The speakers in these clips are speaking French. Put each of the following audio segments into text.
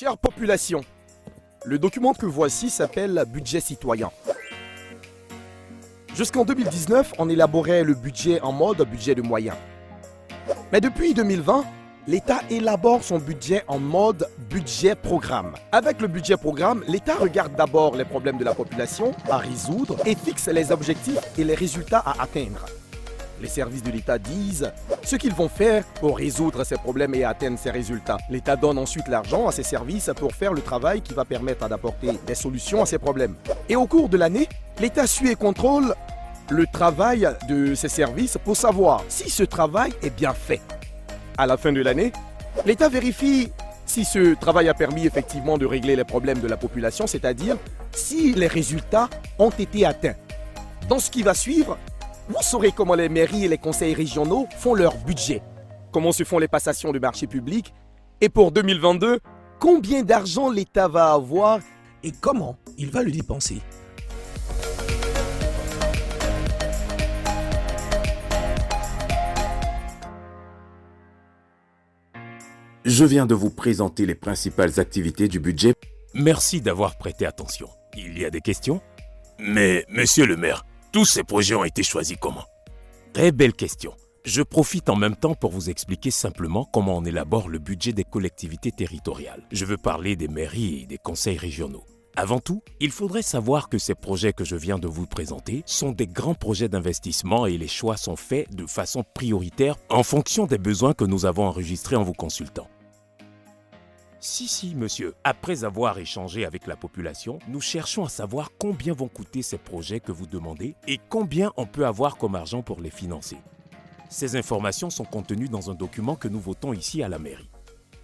Chère population, le document que voici s'appelle Budget citoyen. Jusqu'en 2019, on élaborait le budget en mode budget de moyens. Mais depuis 2020, l'État élabore son budget en mode budget programme. Avec le budget programme, l'État regarde d'abord les problèmes de la population à résoudre et fixe les objectifs et les résultats à atteindre. Les services de l'État disent ce qu'ils vont faire pour résoudre ces problèmes et atteindre ces résultats. L'État donne ensuite l'argent à ces services pour faire le travail qui va permettre d'apporter des solutions à ces problèmes. Et au cours de l'année, l'État suit et contrôle le travail de ces services pour savoir si ce travail est bien fait. À la fin de l'année, l'État vérifie si ce travail a permis effectivement de régler les problèmes de la population, c'est-à-dire si les résultats ont été atteints. Dans ce qui va suivre, vous saurez comment les mairies et les conseils régionaux font leur budget, comment se font les passations de marchés publics, et pour 2022, combien d'argent l'État va avoir et comment il va le dépenser. Je viens de vous présenter les principales activités du budget. Merci d'avoir prêté attention. Il y a des questions? Mais, monsieur le maire, tous ces projets ont été choisis comment? Très belle question. Je profite en même temps pour vous expliquer simplement comment on élabore le budget des collectivités territoriales. Je veux parler des mairies et des conseils régionaux. Avant tout, il faudrait savoir que ces projets que je viens de vous présenter sont des grands projets d'investissement et les choix sont faits de façon prioritaire en fonction des besoins que nous avons enregistrés en vous consultant. Si, monsieur. Après avoir échangé avec la population, nous cherchons à savoir combien vont coûter ces projets que vous demandez et combien on peut avoir comme argent pour les financer. Ces informations sont contenues dans un document que nous votons ici à la mairie.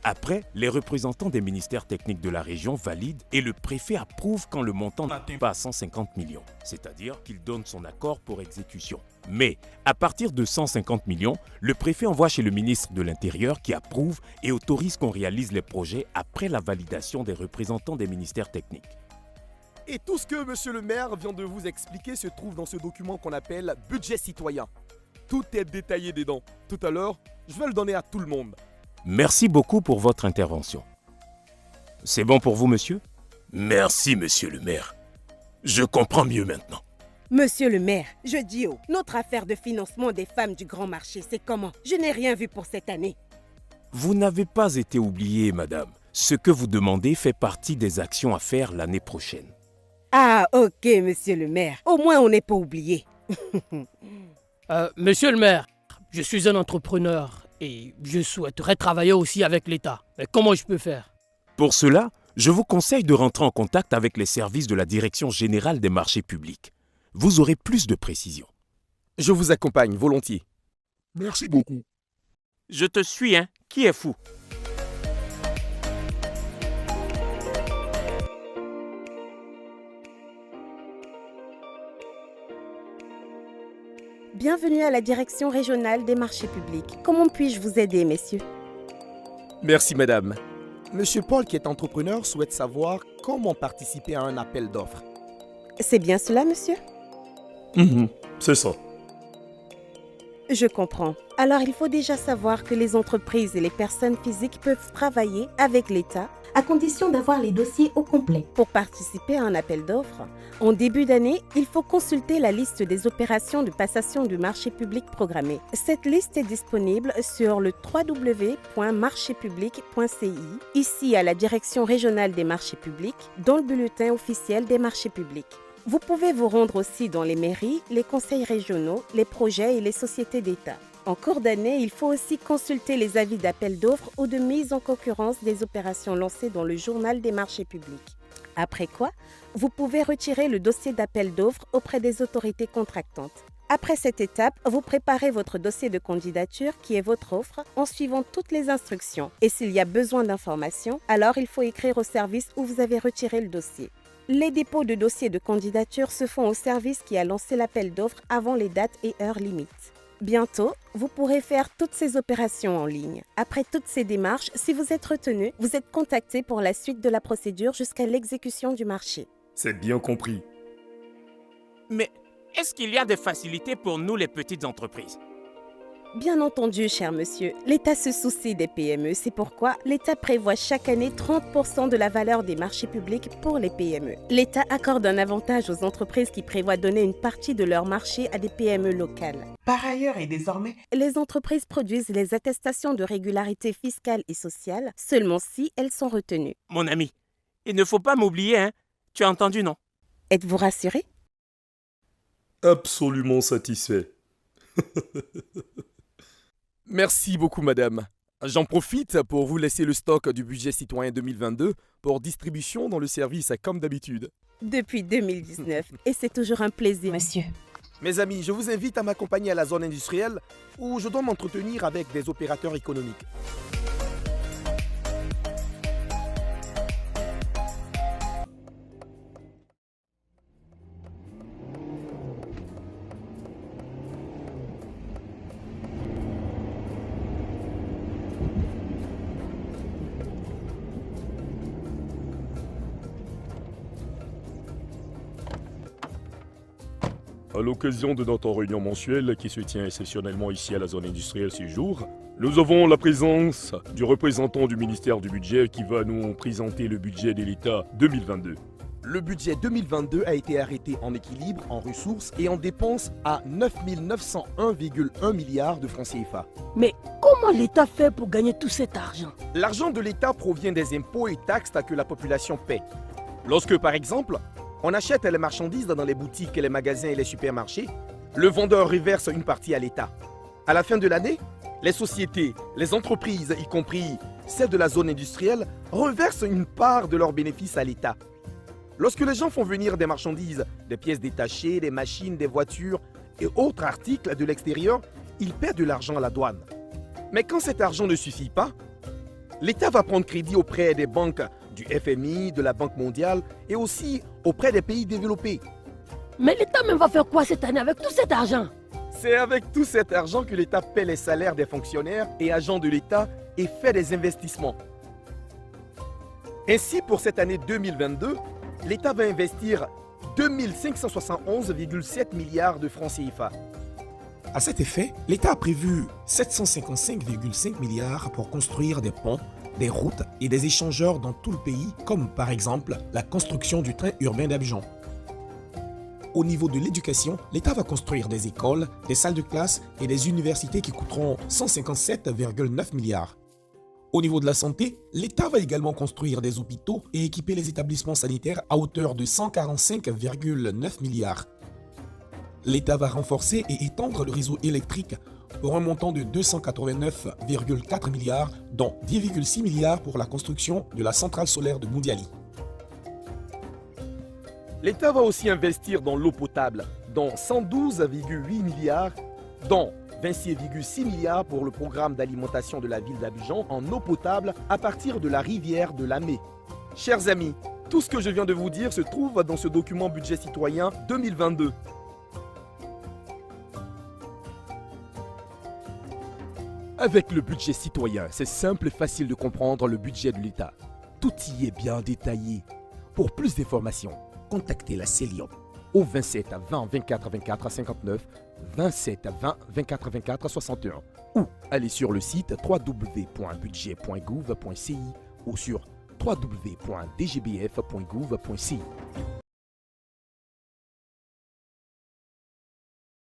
Après, les représentants des ministères techniques de la région valident et le préfet approuve quand le montant n'atteint pas 150 millions, c'est-à-dire qu'il donne son accord pour exécution. Mais, à partir de 150 millions, le préfet envoie chez le ministre de l'Intérieur qui approuve et autorise qu'on réalise les projets après la validation des représentants des ministères techniques. Et tout ce que monsieur le maire vient de vous expliquer se trouve dans ce document qu'on appelle Budget citoyen. Tout est détaillé dedans. Tout à l'heure, je vais le donner à tout le monde. Merci beaucoup pour votre intervention. C'est bon pour vous, monsieur? Merci, monsieur le maire. Je comprends mieux maintenant. Monsieur le maire, je dis haut, notre affaire de financement des femmes du grand marché, c'est comment? Je n'ai rien vu pour cette année. Vous n'avez pas été oubliée, madame. Ce que vous demandez fait partie des actions à faire l'année prochaine. Ah, ok, monsieur le maire. Au moins, on n'est pas oublié. Monsieur le maire, je suis un entrepreneur et je souhaiterais travailler aussi avec l'État. Mais comment je peux faire? Pour cela, je vous conseille de rentrer en contact avec les services de la Direction générale des marchés publics. Vous aurez plus de précisions. Je vous accompagne volontiers. Merci beaucoup. Je te suis, hein? Qui est fou? Bienvenue à la Direction régionale des marchés publics. Comment puis-je vous aider, messieurs? Merci madame. Monsieur Paul, qui est entrepreneur, souhaite savoir comment participer à un appel d'offres. C'est bien cela, monsieur? C'est ça. Je comprends. Alors, il faut déjà savoir que les entreprises et les personnes physiques peuvent travailler avec l'État à condition d'avoir les dossiers au complet. Pour participer à un appel d'offres, en début d'année, il faut consulter la liste des opérations de passation du marché public programmées. Cette liste est disponible sur le www.marchéspublics.ci, ici à la Direction régionale des marchés publics, dans le bulletin officiel des marchés publics. Vous pouvez vous rendre aussi dans les mairies, les conseils régionaux, les projets et les sociétés d'État. En cours d'année, il faut aussi consulter les avis d'appel d'offres ou de mise en concurrence des opérations lancées dans le journal des marchés publics. Après quoi, vous pouvez retirer le dossier d'appel d'offres auprès des autorités contractantes. Après cette étape, vous préparez votre dossier de candidature qui est votre offre en suivant toutes les instructions. Et s'il y a besoin d'informations, alors il faut écrire au service où vous avez retiré le dossier. Les dépôts de dossiers de candidature se font au service qui a lancé l'appel d'offres avant les dates et heures limites. Bientôt, vous pourrez faire toutes ces opérations en ligne. Après toutes ces démarches, si vous êtes retenu, vous êtes contacté pour la suite de la procédure jusqu'à l'exécution du marché. C'est bien compris. Mais est-ce qu'il y a des facilités pour nous les petites entreprises? Bien entendu, cher monsieur, l'État se soucie des PME. C'est pourquoi l'État prévoit chaque année 30% de la valeur des marchés publics pour les PME. L'État accorde un avantage aux entreprises qui prévoient donner une partie de leur marché à des PME locales. Par ailleurs et désormais, Les entreprises produisent les attestations de régularité fiscale et sociale seulement si elles sont retenues. Mon ami, il ne faut pas m'oublier, hein. Tu as entendu, non? Êtes-vous rassuré? Absolument satisfait. Merci beaucoup, madame. J'en profite pour vous laisser le stock du budget citoyen 2022 pour distribution dans le service comme d'habitude. Depuis 2019, et c'est toujours un plaisir. monsieur, Mes amis, je vous invite à m'accompagner à la zone industrielle où je dois m'entretenir avec des opérateurs économiques. À l'occasion de notre réunion mensuelle qui se tient exceptionnellement ici à la zone industrielle ce jour, nous avons la présence du représentant du ministère du Budget qui va nous présenter le budget de l'État 2022. Le budget 2022 a été arrêté en équilibre, en ressources et en dépenses à 9 901,1 milliards de francs CFA. Mais comment l'État fait pour gagner tout cet argent? L'argent de l'État provient des impôts et taxes que la population paie. Lorsque, par exemple, on achète les marchandises dans les boutiques, les magasins et les supermarchés, le vendeur reverse une partie à l'État. À la fin de l'année, les sociétés, les entreprises, y compris celles de la zone industrielle, reversent une part de leurs bénéfices à l'État. Lorsque les gens font venir des marchandises, des pièces détachées, des machines, des voitures et autres articles de l'extérieur, ils paient de l'argent à la douane. Mais quand cet argent ne suffit pas, l'État va prendre crédit auprès des banques du FMI, de la Banque mondiale et aussi auprès des pays développés. Mais l'État même va faire quoi cette année avec tout cet argent? C'est avec tout cet argent que l'État paie les salaires des fonctionnaires et agents de l'État et fait des investissements. Ainsi, pour cette année 2022, l'État va investir 2 571,7 milliards de francs CFA. À cet effet, l'État a prévu 755,5 milliards pour construire des ponts, des routes et des échangeurs dans tout le pays, comme par exemple la construction du train urbain d'Abidjan. Au niveau de l'éducation, l'État va construire des écoles, des salles de classe et des universités qui coûteront 157,9 milliards. Au niveau de la santé, l'État va également construire des hôpitaux et équiper les établissements sanitaires à hauteur de 145,9 milliards. L'État va renforcer et étendre le réseau électrique pour un montant de 289,4 milliards, dont 10,6 milliards pour la construction de la centrale solaire de Moundiali. L'État va aussi investir dans l'eau potable, dont 112,8 milliards, dont 26,6 milliards pour le programme d'alimentation de la ville d'Abidjan en eau potable à partir de la rivière de Lamé. Chers amis, tout ce que je viens de vous dire se trouve dans ce document budget citoyen 2022. Avec le budget citoyen, c'est simple et facile de comprendre le budget de l'État. Tout y est bien détaillé. Pour plus d'informations, contactez la CELIOP au 27 20 24 24 59, 27 20 24 24 61 ou allez sur le site www.budget.gouv.ci ou sur www.dgbf.gouv.ci.